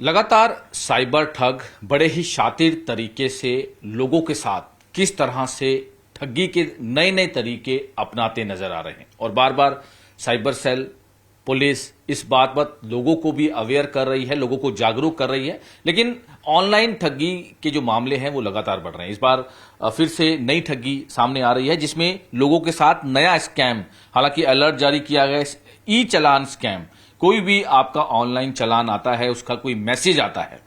लगातार साइबर ठग बड़े ही शातिर तरीके से लोगों के साथ किस तरह से ठगी के नए नए तरीके अपनाते नजर आ रहे हैं और बार बार साइबर सेल पुलिस इस बात पर लोगों को भी अवेयर कर रही है, लोगों को जागरूक कर रही है। लेकिन ऑनलाइन ठगी के जो मामले हैं वो लगातार बढ़ रहे हैं। इस बार फिर से नई ठगी सामने आ रही है जिसमें लोगों के साथ नया स्कैम, हालांकि अलर्ट जारी किया गया, ई चालान स्कैम। कोई भी आपका ऑनलाइन चालान आता है, उसका कोई मैसेज आता है,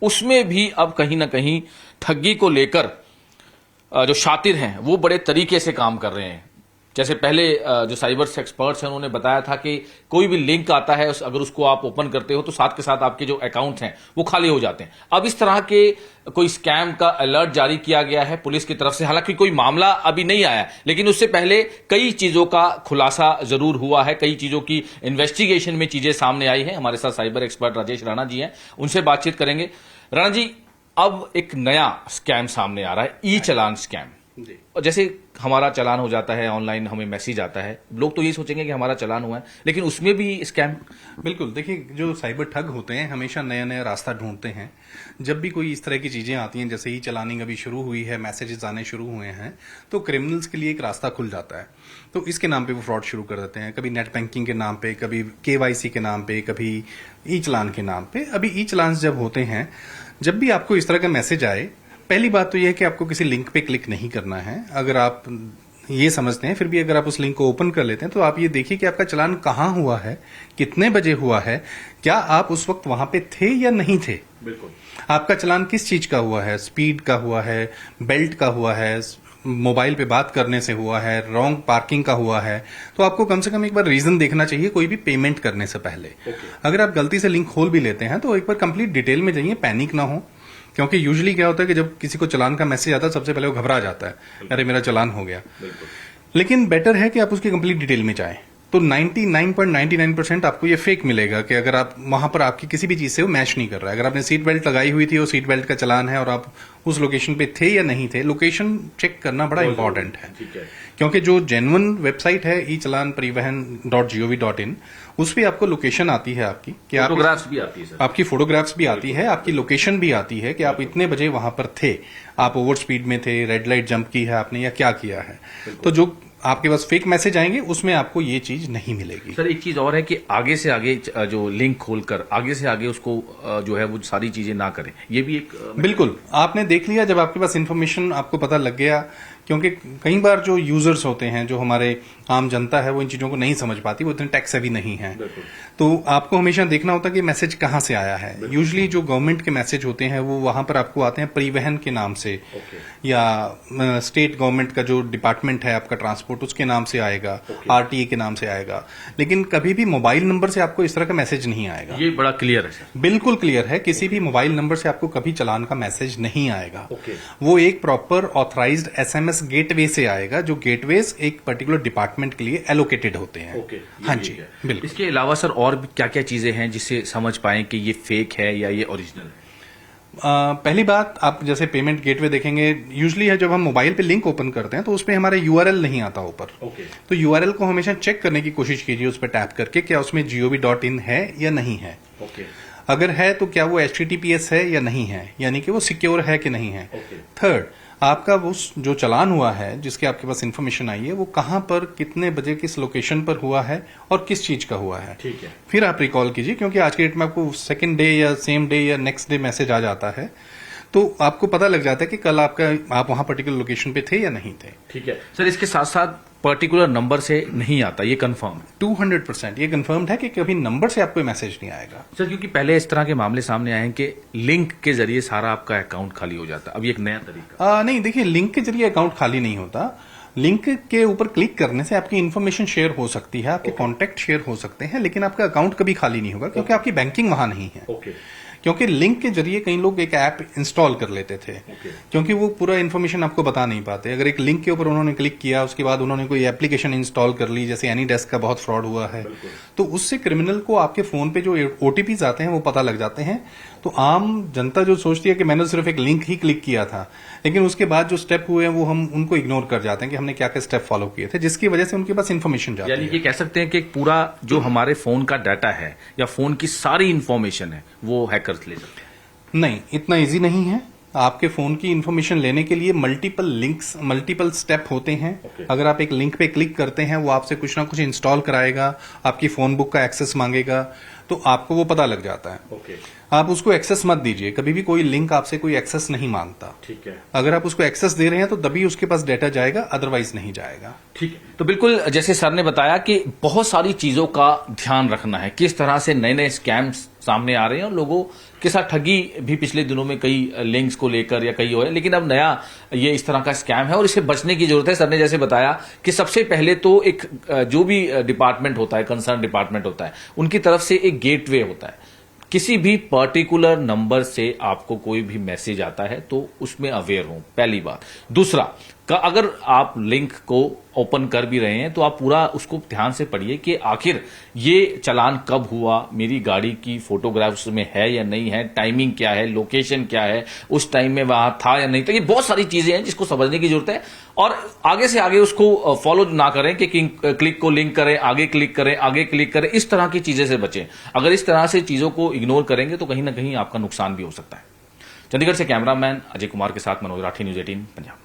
उसमें भी अब कहीं ना कहीं ठगी को लेकर जो शातिर हैं वो बड़े तरीके से काम कर रहे हैं। जैसे पहले जो साइबर एक्सपर्ट्स हैं उन्होंने बताया था कि कोई भी लिंक आता है, अगर उसको आप ओपन करते हो तो साथ के साथ आपके जो अकाउंट हैं वो खाली हो जाते हैं। अब इस तरह के कोई स्कैम का अलर्ट जारी किया गया है पुलिस की तरफ से। हालांकि कोई मामला अभी नहीं आया, लेकिन उससे पहले कई चीजों का खुलासा जरूर हुआ है, कई चीजों की इन्वेस्टिगेशन में चीजें सामने आई हैं। हमारे साथ साइबर एक्सपर्ट राजेश राणा जी हैं, उनसे बातचीत करेंगे। राणा जी, अब एक नया स्कैम सामने आ रहा है, ई चालान स्कैम। और जैसे हमारा चालान हो जाता है ऑनलाइन, हमें मैसेज आता है, लोग तो ये सोचेंगे कि हमारा चालान हुआ है, लेकिन उसमें भी स्कैम। बिल्कुल, देखिए जो साइबर ठग होते हैं हमेशा नया नया रास्ता ढूंढते हैं। जब भी कोई इस तरह की चीजें आती हैं, जैसे ही चलानिंग अभी शुरू हुई है, मैसेजेस आने शुरू हुए हैं, तो क्रिमिनल्स के लिए एक रास्ता खुल जाता है। तो इसके नाम पे वो फ्रॉड शुरू कर देते हैं, कभी नेट बैंकिंग के नाम पे, कभी केवाईसी के नाम पे, कभी ई चालान के नाम पे। अभी ई चालान जब होते हैं, जब भी आपको इस तरह का मैसेज आए, पहली बात तो यह है कि आपको किसी लिंक पे क्लिक नहीं करना है। अगर आप ये समझते हैं, फिर भी अगर आप उस लिंक को ओपन कर लेते हैं तो आप ये देखिए कि आपका चालान कहाँ हुआ है, कितने बजे हुआ है, क्या आप उस वक्त वहां पे थे या नहीं थे। बिल्कुल, आपका चालान किस चीज का हुआ है, स्पीड का हुआ है, बेल्ट का हुआ है, मोबाइल पे बात करने से हुआ है, रॉन्ग पार्किंग का हुआ है। तो आपको कम से कम एक बार रीजन देखना चाहिए कोई भी पेमेंट करने से पहले। अगर आप गलती से लिंक खोल भी लेते हैं तो एक बार कंप्लीट डिटेल में जाइए, पैनिक ना हो। क्योंकि यूजुअली क्या होता है कि जब किसी को चालान का मैसेज आता है सबसे पहले वो घबरा जाता है, अरे मेरा चालान हो गया। लेकिन बेटर है कि आप उसकी कंप्लीट डिटेल में जाएं। तो 99.99% आपको ये फेक मिलेगा कि अगर आप वहां पर आपकी किसी भी चीज से वो मैच नहीं कर रहा है। अगर आपने सीट बेल्ट लगाई हुई थी, वो सीट बेल्ट का चालान है और आप उस लोकेशन पे थे या नहीं थे, लोकेशन चेक करना बड़ा इंपॉर्टेंट है। क्योंकि जो जेन्युइन वेबसाइट है ई चालान परिवहन.gov.in, उस पर आपको लोकेशन आती है आपकी, कि फोटोग्राफ्स भी आती है सर। आपकी फोटोग्राफ्स भी आती है, आपकी लोकेशन भी आती है कि आप इतने बजे वहां पर थे, आप ओवर स्पीड में थे, रेड लाइट जंप की है आपने या क्या किया है। तो जो आपके पास फेक मैसेज आएंगे उसमें आपको ये चीज नहीं मिलेगी। सर एक चीज और है कि आगे से आगे जो लिंक खोलकर आगे से आगे उसको जो है वो सारी चीजें ना करें, ये भी एक बिल्कुल आपने देख लिया जब आपके पास इन्फॉर्मेशन आपको पता लग गया। क्योंकि कई बार जो यूजर्स होते हैं, जो हमारे आम जनता है, वो इन चीजों को नहीं समझ पाती, वो इतने टैक्स हैवी नहीं है। तो आपको हमेशा देखना होता है कि मैसेज कहां से आया है। यूजुअली जो गवर्नमेंट के मैसेज होते हैं वो वहां पर आपको आते हैं परिवहन के नाम से, या स्टेट गवर्नमेंट का जो डिपार्टमेंट है आपका ट्रांसपोर्ट, उसके नाम से आएगा, आरटीए के नाम से आएगा। लेकिन कभी भी मोबाइल नंबर से आपको इस तरह का मैसेज नहीं आएगा। ये बड़ा क्लियर है सर। बिल्कुल क्लियर है, किसी भी मोबाइल नंबर से आपको कभी चालान का मैसेज नहीं आएगा। वो एक प्रॉपर ऑथराइज्ड एसएमएस गेटवे से आएगा, जो गेटवेज एक पर्टिकुलर डिपार्टमेंट के लिए एलोकेटेड होते हैं। हाँ जी, बिल्कुल। इसके अलावा सर और क्या क्या चीजें हैं जिससे समझ पाएं कि ये फेक है या ये ओरिजिनल है? पहली बात, आप जैसे पेमेंट गेटवे देखेंगे, यूजुअली है जब हम मोबाइल पे लिंक ओपन करते हैं तो उसमें हमारे यूआरएल नहीं आता ऊपर। तो यूआरएल को हमेशा चेक करने की कोशिश कीजिए उस पर टैप करके, क्या उसमें gov.in है या नहीं है। अगर है तो क्या वो HTTPS है या नहीं है, यानी कि वो सिक्योर है कि नहीं है। थर्ड, आपका वो जो चालान हुआ है, जिसके आपके पास इन्फॉर्मेशन आई है, वो कहां पर, कितने बजे, किस लोकेशन पर हुआ है और किस चीज का हुआ है। ठीक है। फिर आप रिकॉल कीजिए, क्योंकि आज के डेट में आपको सेकंड डे या सेम डे या नेक्स्ट डे मैसेज आ जाता है, तो आपको पता लग जाता है कि कल आप वहां पर्टिकुलर लोकेशन पे थे या नहीं थे। ठीक है सर। इसके साथ साथ पर्टिकुलर नंबर से नहीं आता, ये कंफर्म है? 200% ये कंफर्म्ड है कि कभी नंबर से आपको मैसेज नहीं आएगा सर। क्योंकि पहले इस तरह के मामले सामने आए हैं कि लिंक के जरिए सारा आपका अकाउंट खाली हो जाता है। अब ये एक नया तरीका। नहीं, देखिए, लिंक के जरिए अकाउंट खाली नहीं होता। लिंक के ऊपर क्लिक करने से आपकी इन्फॉर्मेशन शेयर हो सकती है, आपके कॉन्टैक्ट शेयर हो सकते हैं, लेकिन आपका अकाउंट कभी खाली नहीं होगा, क्योंकि आपकी बैंकिंग वहां नहीं है। क्योंकि लिंक के जरिए कई लोग एक ऐप इंस्टॉल कर लेते थे, क्योंकि वो पूरा इन्फॉर्मेशन आपको बता नहीं पाते। अगर एक लिंक के ऊपर उन्होंने क्लिक किया, उसके बाद उन्होंने कोई एप्लीकेशन इंस्टॉल कर ली, जैसे एनीडेस्क का बहुत फ्रॉड हुआ है, तो उससे क्रिमिनल को आपके फोन पे जो ओटीपीज आते हैं वो पता लग जाते हैं। तो आम जनता जो सोचती है कि मैंने सिर्फ एक लिंक ही क्लिक किया था, लेकिन उसके बाद जो स्टेप हुए हैं वो हम उनको इग्नोर कर जाते हैं कि हमने क्या क्या स्टेप फॉलो किए थे, जिसकी वजह से उनके पास इन्फॉर्मेशन जाती है। यानी ये कह सकते हैं कि पूरा जो हमारे फोन का डाटा है या फोन की सारी इन्फॉर्मेशन है वो हैकर कर ले सकते हैं? नहीं, इतना इजी नहीं है। आपके फोन की इंफॉर्मेशन लेने के लिए मल्टीपल लिंक्स, मल्टीपल स्टेप होते हैं। Okay. अगर आप एक लिंक पे क्लिक करते हैं, वो आपसे कुछ ना कुछ इंस्टॉल कराएगा, आपकी फोन बुक का एक्सेस मांगेगा, तो आपको वो पता लग जाता है। ओके, आप उसको एक्सेस मत दीजिए, कभी भी कोई लिंक आपसे कोई एक्सेस नहीं मांगता। ठीक है, अगर आप उसको एक्सेस दे रहे हैं तो तभी उसके पास डेटा जाएगा, अदरवाइज नहीं जाएगा। ठीक है। तो बिल्कुल जैसे सर ने बताया कि बहुत सारी चीजों का ध्यान रखना है, किस तरह से नए नए स्कैम्स सामने आ रहे हैं और लोगों के साथ ठगी भी पिछले दिनों में कई लिंक्स को लेकर या कई हो है, लेकिन अब नया ये इस तरह का स्कैम है और इससे बचने की जरूरत है। सर ने जैसे बताया कि सबसे पहले तो एक जो भी डिपार्टमेंट होता है, कंसर्न डिपार्टमेंट होता है, उनकी तरफ से एक गेटवे होता है। किसी भी पर्टिकुलर नंबर से आपको कोई भी मैसेज आता है तो उसमें अवेयर हो, पहली बात। दूसरा, अगर आप लिंक को ओपन कर भी रहे हैं तो आप पूरा उसको ध्यान से पढ़िए कि आखिर ये चालान कब हुआ, मेरी गाड़ी की फोटोग्राफ्स में है या नहीं है, टाइमिंग क्या है, लोकेशन क्या है, उस टाइम में वहां था या नहीं। तो ये बहुत सारी चीजें हैं जिसको समझने की जरूरत है और आगे से आगे उसको फॉलो ना करें कि क्लिक को लिंक करें, आगे क्लिक करें, आगे क्लिक करें, इस तरह की चीजें से बचें। अगर इस तरह से चीजों को इग्नोर करेंगे तो कहीं ना कहीं आपका नुकसान भी हो सकता है। चंडीगढ़ से कैमरामैन अजय कुमार के साथ मनोज राठी, न्यूज़ 18 पंजाब।